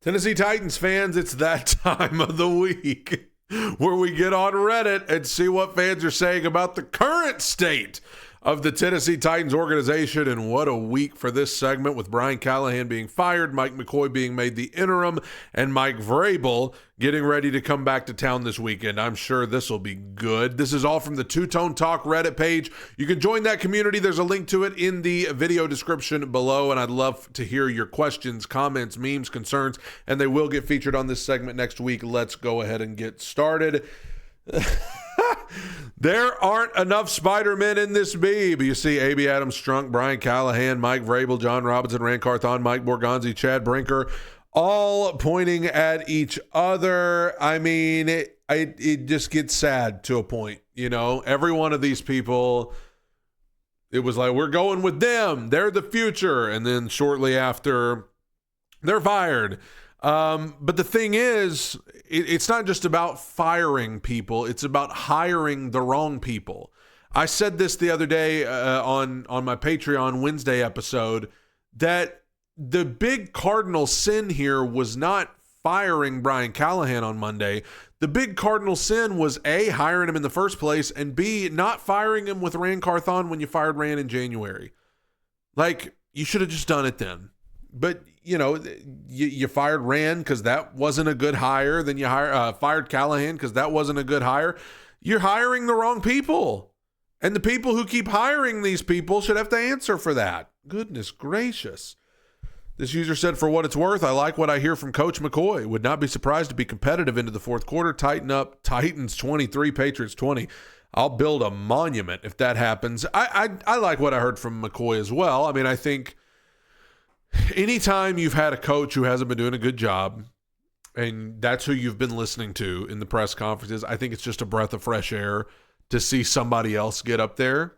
Tennessee Titans fans, it's that time of the week where we get on Reddit and see what fans are saying about the current state of the Tennessee Titans organization. And what a week for this segment, with Brian Callahan being fired, Mike McCoy being made the interim, and Mike Vrabel getting ready to come back to town this weekend. I'm sure this will be good. This is all from the Two Tone Talk Reddit page. You can join that community. There's a link to it in the video description below, and I'd love to hear your questions, comments, memes, concerns, and they will get featured on this segment next week. Let's go ahead and get started. There aren't enough Spider-Men in this beeb. You see A.B. Adams Strunk, Brian Callahan, Mike Vrabel, John Robinson, Rand Carthon, Mike Borgonzi, Chad Brinker, all pointing at each other. I mean, it just gets sad to a point. You know, every one of these people, it was like, we're going with them. They're the future. And then shortly after, they're fired. But the thing is, it's not just about firing people. It's about hiring the wrong people. I said this the other day on my Patreon Wednesday episode, that the big cardinal sin here was not firing Brian Callahan on Monday. The big cardinal sin was A, hiring him in the first place, and B, not firing him with Rand Carthon when you fired Rand in January. Like, you should have just done it then. But, you know, you fired Rand because that wasn't a good hire. Then you fired Callahan because that wasn't a good hire. You're hiring the wrong people. And the people who keep hiring these people should have to answer for that. Goodness gracious. This user said, for what it's worth, I like what I hear from Coach McCoy. Would not be surprised to be competitive into the fourth quarter. Tighten up. Titans 23, Patriots 20. I'll build a monument if that happens. I like what I heard from McCoy as well. I mean, I think anytime you've had a coach who hasn't been doing a good job, and that's who you've been listening to in the press conferences, I think it's just a breath of fresh air to see somebody else get up there.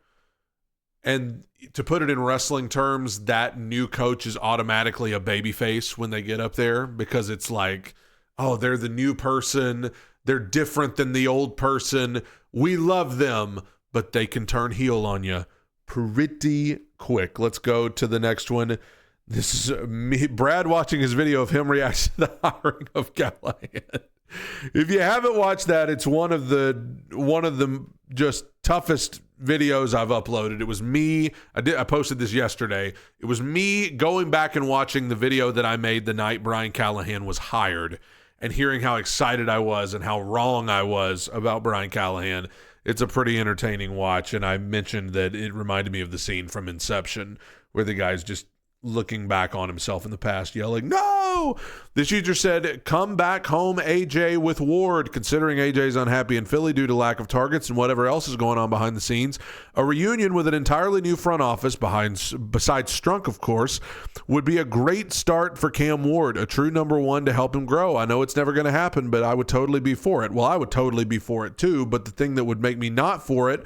And to put it in wrestling terms, that new coach is automatically a babyface when they get up there, because it's like, oh, they're the new person. They're different than the old person. We love them, but they can turn heel on you pretty quick. Let's go to the next one. This is me, Brad, watching his video of him reacting to the hiring of Callahan. If you haven't watched that, it's one of the just toughest videos I've uploaded. It was me. I posted this yesterday. It was me going back and watching the video that I made the night Brian Callahan was hired, and hearing how excited I was and how wrong I was about Brian Callahan. It's a pretty entertaining watch, and I mentioned that it reminded me of the scene from Inception where the guy's just looking back on himself in the past, yelling, no! This user said, come back home, AJ, with Ward. Considering AJ's unhappy in Philly due to lack of targets and whatever else is going on behind the scenes, a reunion with an entirely new front office, besides Strunk, of course, would be a great start for Cam Ward, a true number one to help him grow. I know it's never going to happen, but I would totally be for it. Well, I would totally be for it too, but the thing that would make me not for it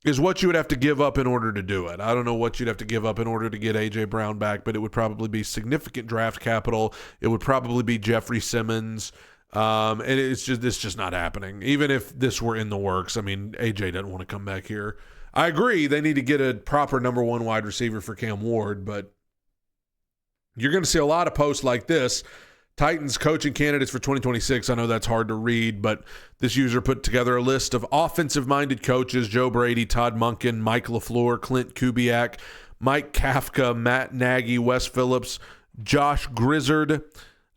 is what you would have to give up in order to do it. I don't know what you'd have to give up in order to get A.J. Brown back, but it would probably be significant draft capital. It would probably be Jeffrey Simmons. And it's just not happening. Even if this were in the works, I mean, A.J. doesn't want to come back here. I agree, they need to get a proper number one wide receiver for Cam Ward, but you're going to see a lot of posts like this. Titans coaching candidates for 2026. I know that's hard to read, but this user put together a list of offensive-minded coaches: Joe Brady, Todd Monken, Mike LaFleur, Clint Kubiak, Mike Kafka, Matt Nagy, Wes Phillips, Josh Grizzard,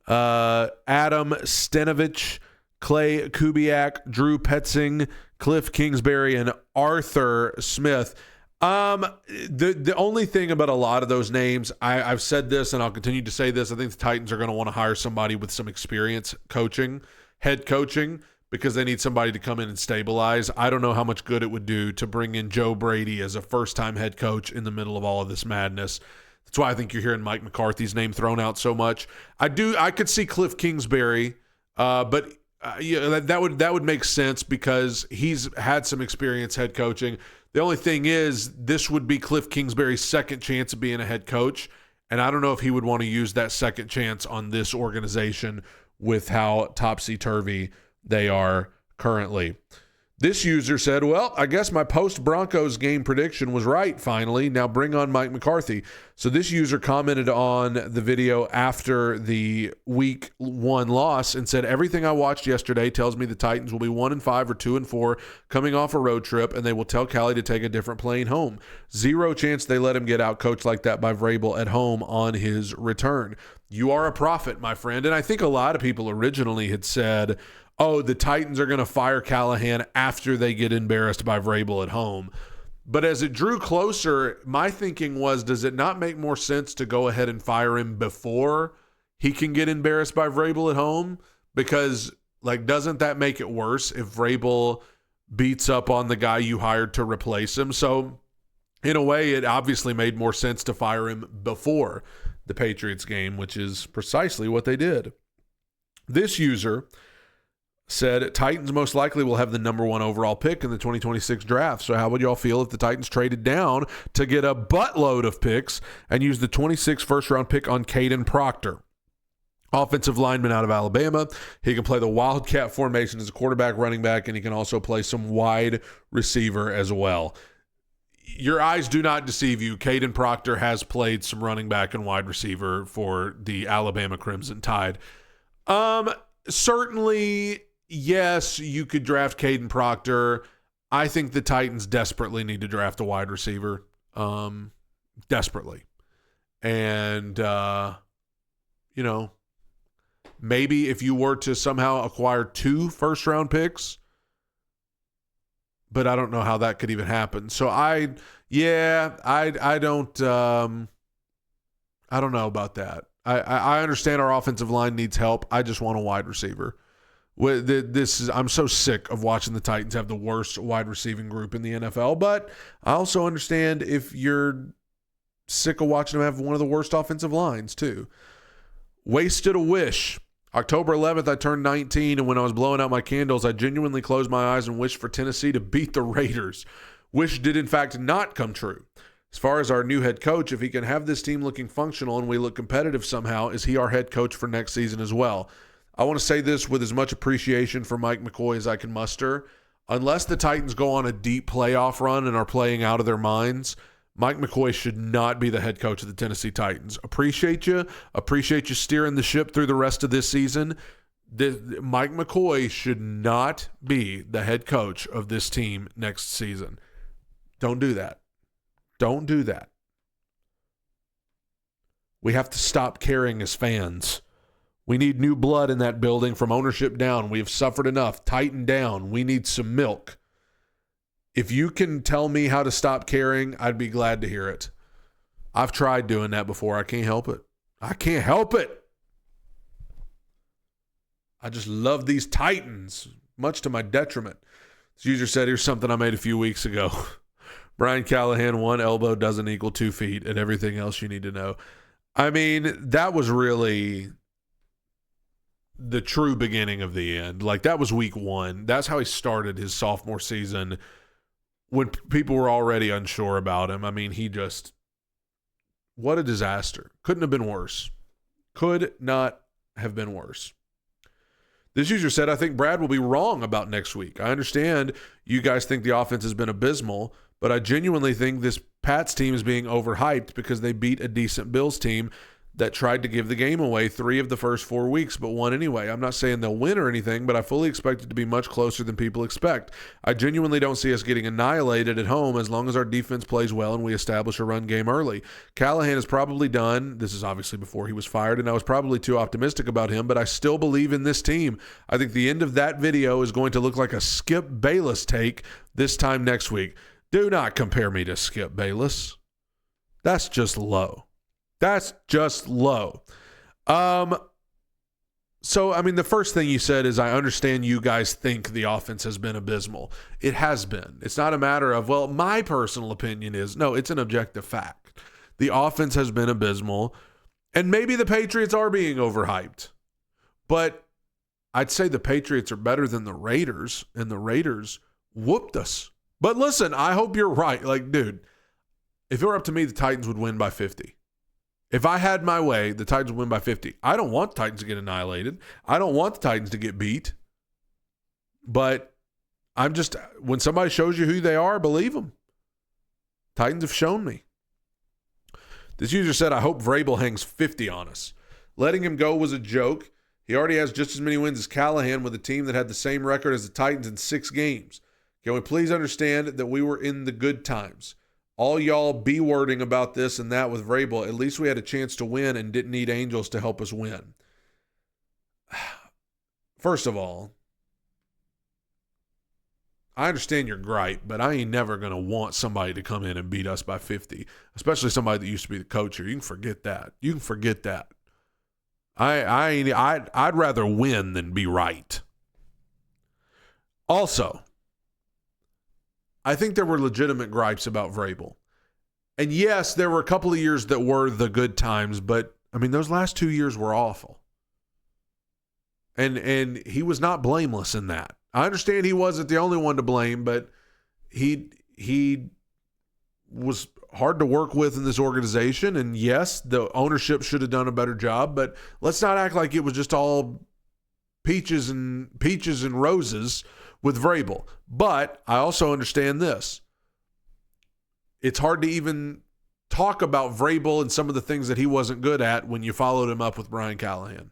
Adam Stenovich, Clay Kubiak, Drew Petzing, Cliff Kingsbury, and Arthur Smith. The only thing about a lot of those names, I've said this and I'll continue to say this, I think the Titans are going to want to hire somebody with some experience coaching, head coaching, because they need somebody to come in and stabilize. I don't know how much good it would do to bring in Joe Brady as a first-time head coach in the middle of all of this madness. That's why I think you're hearing Mike McCarthy's name thrown out so much. I could see Cliff Kingsbury, but that would make sense because he's had some experience head coaching. The only thing is, this would be Cliff Kingsbury's second chance of being a head coach, and I don't know if he would want to use that second chance on this organization with how topsy-turvy they are currently. This user said, well, I guess my post-Broncos game prediction was right, finally. Now bring on Mike McCarthy. So this user commented on the video after the week 1 loss and said, everything I watched yesterday tells me the Titans will be 1-5 or 2-4 coming off a road trip, and they will tell Callie to take a different plane home. Zero chance they let him get out coached like that by Vrabel at home on his return. You are a prophet, my friend. And I think a lot of people originally had said, oh, the Titans are going to fire Callahan after they get embarrassed by Vrabel at home. But as it drew closer, my thinking was, does it not make more sense to go ahead and fire him before he can get embarrassed by Vrabel at home? Because, doesn't that make it worse if Vrabel beats up on the guy you hired to replace him? So, in a way, it obviously made more sense to fire him before the Patriots game, which is precisely what they did. This user said Titans most likely will have the number 1 overall pick in the 2026 draft. So how would y'all feel if the Titans traded down to get a buttload of picks and use the 26th first-round pick on Caden Proctor? Offensive lineman out of Alabama. He can play the Wildcat formation as a quarterback, running back, and he can also play some wide receiver as well. Your eyes do not deceive you. Caden Proctor has played some running back and wide receiver for the Alabama Crimson Tide. Certainly, yes, you could draft Caden Proctor. I think the Titans desperately need to draft a wide receiver. Desperately. And, maybe if you were to somehow acquire 2 first-round picks, but I don't know how that could even happen. So I don't know about that. I understand our offensive line needs help. I just want a wide receiver. I'm so sick of watching the Titans have the worst wide receiving group in the NFL, but I also understand if you're sick of watching them have one of the worst offensive lines too. Wasted a wish. October 11th, I turned 19, and when I was blowing out my candles, I genuinely closed my eyes and wished for Tennessee to beat the Raiders. Wish did, in fact, not come true. As far as our new head coach, if he can have this team looking functional and we look competitive somehow, is he our head coach for next season as well? I want to say this with as much appreciation for Mike McCoy as I can muster. Unless the Titans go on a deep playoff run and are playing out of their minds, Mike McCoy should not be the head coach of the Tennessee Titans. Appreciate you steering the ship through the rest of this season. Mike McCoy should not be the head coach of this team next season. Don't do that. Don't do that. We have to stop caring as fans. We need new blood in that building from ownership down. We have suffered enough. Tighten down. We need some milk. If you can tell me how to stop caring, I'd be glad to hear it. I've tried doing that before. I can't help it. I can't help it. I just love these Titans, much to my detriment. This user said, here's something I made a few weeks ago. Brian Callahan, 1 elbow doesn't equal 2 feet, and everything else you need to know. I mean, that was really the true beginning of the end. That was week 1. That's how he started his sophomore season when people were already unsure about him. I mean, what a disaster. Couldn't have been worse. Could not have been worse. This user said, I think Brad will be wrong about next week. I understand you guys think the offense has been abysmal, but I genuinely think this Pats team is being overhyped because they beat a decent Bills team that tried to give the game away 3 of the first 4 weeks, but won anyway. I'm not saying they'll win or anything, but I fully expect it to be much closer than people expect. I genuinely don't see us getting annihilated at home as long as our defense plays well and we establish a run game early. Callahan is probably done. This is obviously before he was fired, and I was probably too optimistic about him, but I still believe in this team. I think the end of that video is going to look like a Skip Bayless take this time next week. Do not compare me to Skip Bayless. That's just low. That's just low. So, I mean, the first thing you said is I understand you guys think the offense has been abysmal. It has been. It's not a matter of, well, my personal opinion is. No, it's an objective fact. The offense has been abysmal, and maybe the Patriots are being overhyped. But I'd say the Patriots are better than the Raiders, and the Raiders whooped us. But listen, I hope you're right. Dude, if it were up to me, the Titans would win by 50. If I had my way, the Titans would win by 50. I don't want the Titans to get annihilated. I don't want the Titans to get beat. But when somebody shows you who they are, believe them. Titans have shown me. This user said, I hope Vrabel hangs 50 on us. Letting him go was a joke. He already has just as many wins as Callahan with a team that had the same record as the Titans in 6 games. Can we please understand that we were in the good times? All y'all B-wording about this and that with Vrabel, at least we had a chance to win and didn't need angels to help us win. First of all, I understand your gripe, but I ain't never going to want somebody to come in and beat us by 50, especially somebody that used to be the coach here. You can forget that. You can forget that. I'd rather win than be right. Also, I think there were legitimate gripes about Vrabel. And yes, there were a couple of years that were the good times, but I mean, those last 2 years were awful. And he was not blameless in that. I understand he wasn't the only one to blame, but he was hard to work with in this organization. And yes, the ownership should have done a better job, but let's not act like it was just all peaches and roses with Vrabel. But I also understand this. It's hard to even talk about Vrabel and some of the things that he wasn't good at when you followed him up with Brian Callahan.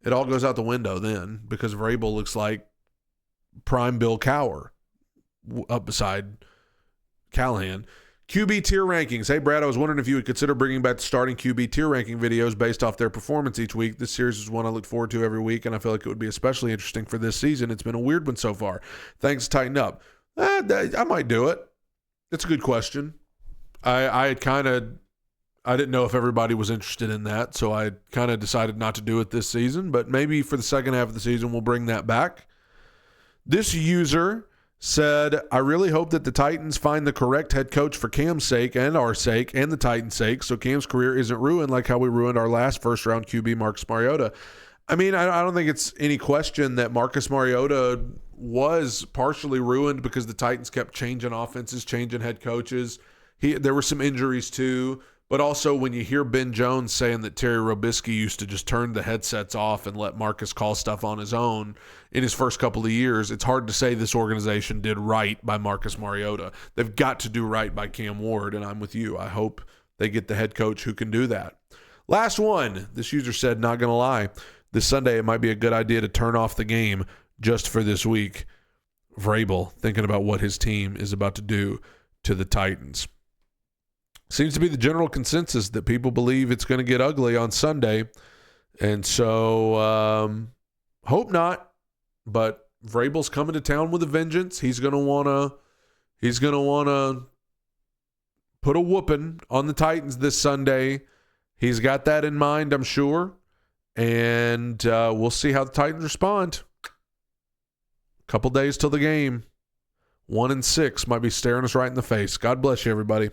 It all goes out the window then because Vrabel looks like prime Bill Cowher up beside Callahan. QB tier rankings. Hey, Brad, I was wondering if you would consider bringing back the starting QB tier ranking videos based off their performance each week. This series is one I look forward to every week, and I feel like it would be especially interesting for this season. It's been a weird one so far. Thanks, tighten up. I might do it. It's a good question. I didn't know if everybody was interested in that, so I kind of decided not to do it this season, but maybe for the second half of the season, we'll bring that back. This user said, I really hope that the Titans find the correct head coach for Cam's sake and our sake and the Titans' sake, so Cam's career isn't ruined like how we ruined our last first-round QB, Marcus Mariota. I mean, I don't think it's any question that Marcus Mariota was partially ruined because the Titans kept changing offenses, changing head coaches. There were some injuries too. But also when you hear Ben Jones saying that Terry Robisky used to just turn the headsets off and let Marcus call stuff on his own in his first couple of years, it's hard to say this organization did right by Marcus Mariota. They've got to do right by Cam Ward, and I'm with you. I hope they get the head coach who can do that. Last one. This user said, not going to lie, this Sunday it might be a good idea to turn off the game just for this week. Vrabel thinking about what his team is about to do to the Titans. Seems to be the general consensus that people believe it's going to get ugly on Sunday. And so, hope not. But Vrabel's coming to town with a vengeance. He's going to want to put a whooping on the Titans this Sunday. He's got that in mind, I'm sure. And we'll see how the Titans respond. Couple days till the game. 1-6 might be staring us right in the face. God bless you, everybody.